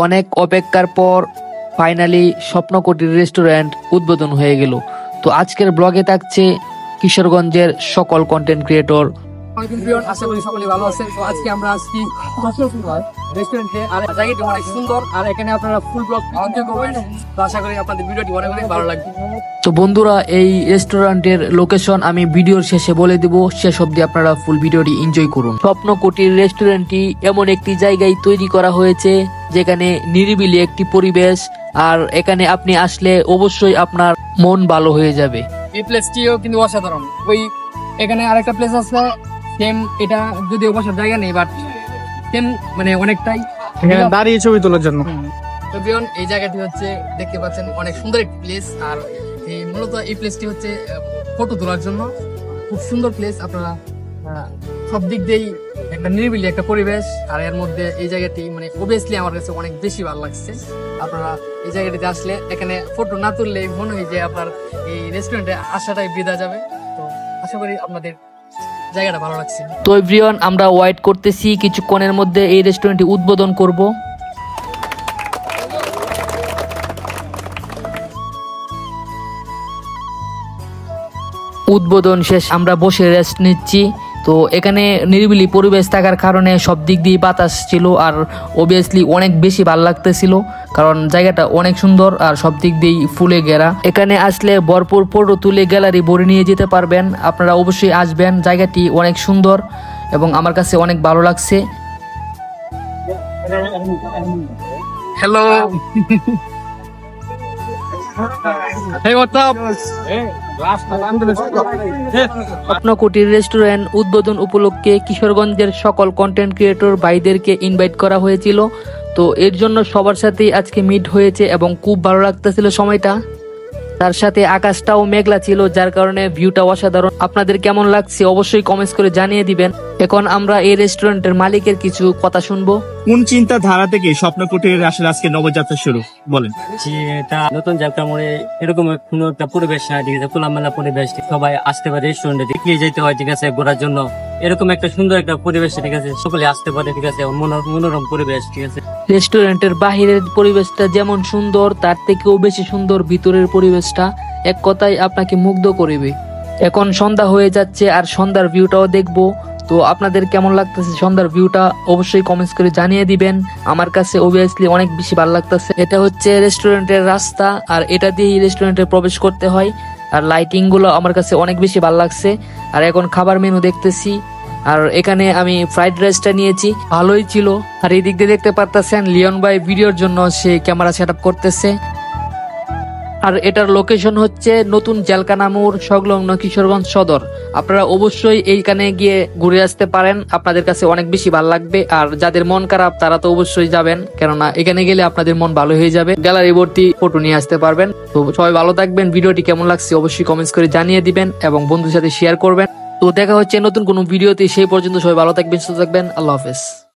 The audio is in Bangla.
অনেক অপেক্ষার পর ফাইনালি স্বপ্নকুটির রেস্টুরেন্ট উদ্বোধন হয়ে গেল। তো আজকের ব্লগে থাকছে কিশোরগঞ্জের সকল কন্টেন্ট ক্রিয়েটর। আশা করি সকলে ভালো আছেন। তো আজকে আমরা আসছি রেস্টুরেন্টে, আর জায়গাটি অনেক সুন্দর, আর এখানে আপনারা ফুল ব্লগ এনজয় করবেন। তো আশা করি আপনাদের ভিডিওটি অনেক অনেক ভালো লাগবে। তো বন্ধুরা, এই রেস্টুরেন্টের লোকেশন আমি ভিডিওর শেষে বলে দেব, শেষ অবধি আপনারা ফুল ভিডিওটি এনজয় করুন। স্বপ্নকুটির রেস্টুরেন্টটি এমন একটি জায়গায় তৈরি করা হয়েছে যেখানে নিরিবিলি একটি পরিবেশ, আর এখানে আপনি আসলে অবশ্যই আপনার মন ভালো হয়ে যাবে। এই প্লেসটিও কিন্তু অসাধারণ। ওই এখানে আরেকটা প্লেস আছে সেম, এটা যদিও বসার জায়গা নেই, বাট সেম মানে অনেকটাই দাঁড়িয়ে ছবি তোলার জন্য। তো বিয়ন এই জায়গাটি হচ্ছে দেখতে পাচ্ছেন অনেক সুন্দর একটি প্লেস, আর এই মূলত এই প্লেসটি হচ্ছে ফটো তোলার জন্য খুব সুন্দর প্লেস। আপনারা সব দিক দিয়েই একটা নিরিবিলি একটা পরিবেশ, আর এর মধ্যে এই জায়গাটি মানে অবভিয়াসলি আমার কাছে অনেক বেশি ভালো লাগছে। আপনারা এই জায়গাটিতে আসলে এখানে ফটো না তুললেই মনে হয় যে আপনার এই রেস্টুরেন্টে আসাটাই বৃথা যাবে। তো আশা করি আপনাদের জায়গাটা ভালো লাগছে। তো এভরিওয়ান, আমরা ওয়েট করতেছি, কিছুক্ষণের মধ্যে এই রেস্টুরেন্টটি উদ্বোধন করব। উদ্বোধন শেষ, আমরা বসে রেস্ট নিচ্ছি। তো এখানে নিরিবিলি পরিবেশ থাকার কারণে সব দিক দিয়ে বাতাস ছিল, আর অবভিয়াসলি অনেক বেশি ভালো লাগতেছিল, কারণ জায়গাটা অনেক সুন্দর আর সব দিক দিয়েই ফুলে ঘেরা। এখানে আসলে ভরপুর ফটো তুলে গ্যালারি ভরে নিয়ে যেতে পারবেন। আপনারা অবশ্যই আসবেন, জায়গাটি অনেক সুন্দর এবং আমার কাছে অনেক ভালো লাগছে। Hello, hey, what's up? Swapnokutir restaurant উদ্বোধন উপলক্ষে কিশোরগঞ্জের সকল কন্টেন্ট ক্রিয়েটর ভাইদেরকে ইনভাইট করা হয়েছিল। তো এর জন্য সবার সাথেই আজকে মিট হয়েছে এবং খুব ভালো লাগতেছিল সময়টা। তার সাথে আকাশটাও মেঘলা ছিল, যার কারণে ভিউটা অসাধারণ। আপনাদের কেমন লাগছে অবশ্যই কমেন্টস করে জানিয়ে দিবেন। এখন আমরা এই রেস্টুরেন্টের মালিকের কিছু কথা শুনবো। কোন চিন্তা ধারা থেকে স্বপ্নকুটির আসলে আজকে নবযাত্রা শুরু, বলেন? এটা নতুন যাত্রা মোড়ে এরকম কোনো একটা পরিবেশ না, ঠিক আছে, খোলামেলা পরিবেশ, সবাই আসতে পারে রেস্টুরেন্টে, দেখলে যেতে হয়, ঠিক আছে, ঘোরার জন্য এরকম একটা সুন্দর একটা পরিবেশ, ঠিক আছে, সকলে আসতে পারে, ঠিক আছে, মনোরম পরিবেশ, ঠিক আছে। রেস্টুরেন্টের বাহিরের পরিবেশটা যেমন সুন্দর, তার থেকেও বেশি সুন্দর ভিতরের পরিবেশটা। এক কথায় আপনাকে মুগ্ধ করবে। এখন সন্ধ্যা হয়ে যাচ্ছে, আর সন্ধ্যার ভিউটাও দেখবো। তো আপনাদের কেমন লাগতেছে সন্ধ্যার ভিউটা অবশ্যই কমেন্টস করে জানিয়ে দিবেন। আমার কাছে অবভিয়াসলি অনেক বেশি ভালো লাগতেছে। এটা হচ্ছে রেস্টুরেন্টের রাস্তা, আর এটা দিয়েই রেস্টুরেন্টে প্রবেশ করতে হয়, আর লাইটিং গুলো আমার কাছে অনেক বেশি ভালো লাগছে। আর এখন খাবার মেনু দেখতেছি, আর এখানে আমি ফ্রাইড রাইসটা নিয়েছি, ভালোই ছিল। আর এই দিক দিয়ে দেখতে পারতেছেন লিওন ভাই ভিডিওর জন্য সে ক্যামেরা সেট আপ করতেছে। আর এটার লোকেশন হচ্ছে নতুন জেলখানা মোড় সংলগ্ন কিশোরগঞ্জ সদর। আপনারা অবশ্যই এইখানে গিয়ে ঘুরে আসতে পারেন, আপনাদের কাছে অনেক বেশি ভালো লাগবে। আর যাদের মন খারাপ তারা তো অবশ্যই যাবেন, কেননা এখানে গেলে আপনাদের মন ভালো হয়ে যাবে, গ্যালারি ভর্তি ফটো নিয়ে আসতে পারবেন। তো সবাই ভালো থাকবেন, ভিডিওটি কেমন লাগছে অবশ্যই কমেন্টস করে জানিয়ে দিবেন এবং বন্ধুদের সাথে শেয়ার করবেন। তো দেখা হচ্ছে নতুন কোনো ভিডিওতে, সেই পর্যন্ত সবাই ভালো থাকবেন, সুস্থ থাকবেন। আল্লাহ হাফেজ।